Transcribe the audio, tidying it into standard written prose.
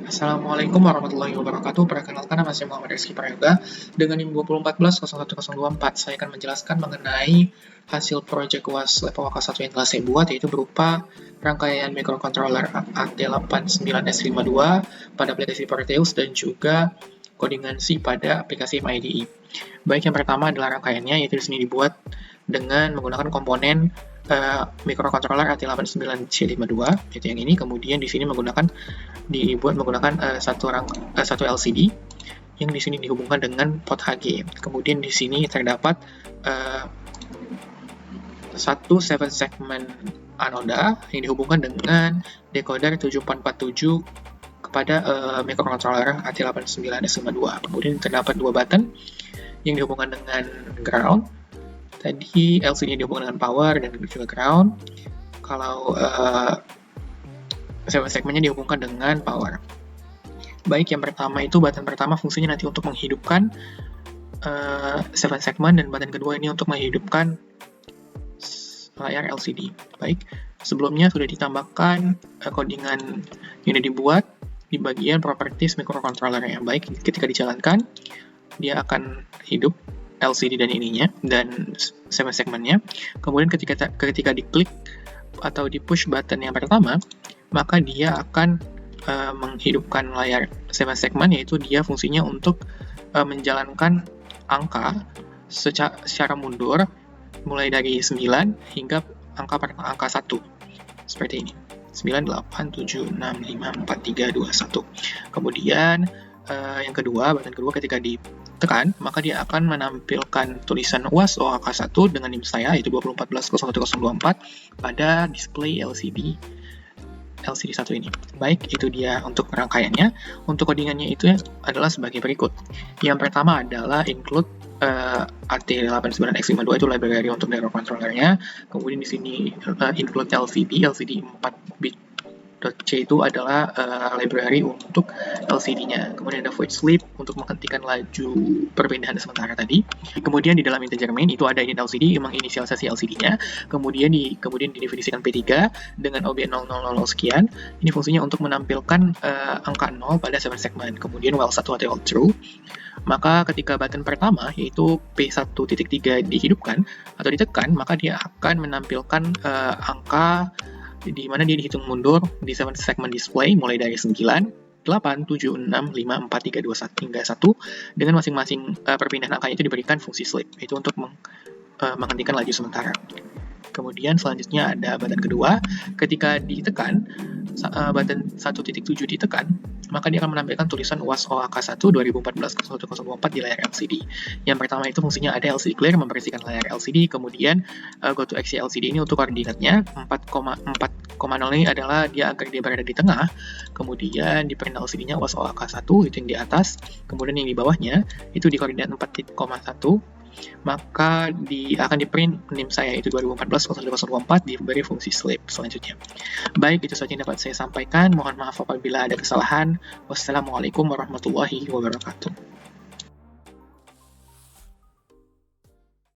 Assalamualaikum warahmatullahi wabarakatuh. Perkenalkan, nama saya Muhammad Rizky Prayoga. Dengan NIM 2014-01-024, saya akan menjelaskan mengenai hasil proyek UAS level AK1 yang telah saya buat, yaitu berupa rangkaian microcontroller AT89S52 pada aplikasi Proteus dan juga codingan C pada aplikasi MIDE. Baik, yang pertama adalah rangkaiannya, yaitu di sini dibuat dengan menggunakan komponen microcontroller AT89C52, yaitu yang ini. Kemudian di sini dibuat menggunakan satu LCD yang di sini dihubungkan dengan port HG. Kemudian di sini terdapat satu 7 segment anoda yang dihubungkan dengan decoder 7447 kepada microcontroller AT89S52. Kemudian terdapat dua button yang dihubungkan dengan ground. Tadi LCD dihubungkan dengan power dan juga ground. Kalau 7 segmennya dihubungkan dengan power. Baik, yang pertama itu button pertama fungsinya nanti untuk menghidupkan 7 segmen, dan button kedua ini untuk menghidupkan layar LCD. Baik, sebelumnya sudah ditambahkan codingan yang dibuat di bagian properties microcontroller yang baik. Ketika dijalankan, dia akan hidup LCD dan ininya dan 7 segmennya. Kemudian ketika diklik atau di push button yang pertama, maka dia akan menghidupkan layar 7 segmen, yaitu dia fungsinya untuk menjalankan angka secara mundur mulai dari 9 hingga angka 1 seperti ini, 9, 8, 7, 6, 5, 4, 3, 2, 1. Kemudian yang kedua, button kedua ketika ditekan, maka dia akan menampilkan tulisan UAS OAK1 dengan NIM saya, yaitu 2014-01-024 pada display LCD 1 ini. Baik, itu dia untuk rangkaiannya. Untuk codingannya itu adalah sebagai berikut. Yang pertama adalah include AT89X52 itu library untuk microcontrollernya. Kemudian di sini include LCD 4 bit .c itu adalah library untuk LCD-nya. Kemudian ada void sleep untuk menghentikan laju perpindahan sementara tadi. Kemudian di dalam integer main itu ada init LCD yang menginisialisasi LCD-nya. Kemudian didefinisikan P3 dengan OB 000 sekian. Ini fungsinya untuk menampilkan angka 0 pada 7 segmen. Kemudian while 1 atau while true, maka ketika button pertama yaitu P1.3 dihidupkan atau ditekan, maka dia akan menampilkan angka di mana dia dihitung mundur di 7 segment display mulai dari 9, 8, 7, 6, 5, 4, 3, 2, 1 hingga 1, dengan masing-masing perpindahan angkanya itu diberikan fungsi sleep, itu untuk menghentikan laju sementara. Kemudian selanjutnya ada button kedua, ketika ditekan, button 1.7 ditekan, maka dia akan menampilkan tulisan UAS OAK1 2014-01-024 di layar LCD. Yang pertama itu fungsinya ada LCD clear, membersihkan layar LCD, kemudian go to axis LCD ini untuk koordinatnya, 4,0 ini adalah dia agar dia berada di tengah, kemudian di print LCD-nya UAS OAK1, itu yang di atas, kemudian yang di bawahnya, itu di koordinat 4,1, maka akan di-print NIM saya itu 2014-01-024 diberi fungsi sleep selanjutnya. Baik, itu saja yang dapat saya sampaikan. Mohon maaf apabila ada kesalahan. Wassalamualaikum warahmatullahi wabarakatuh.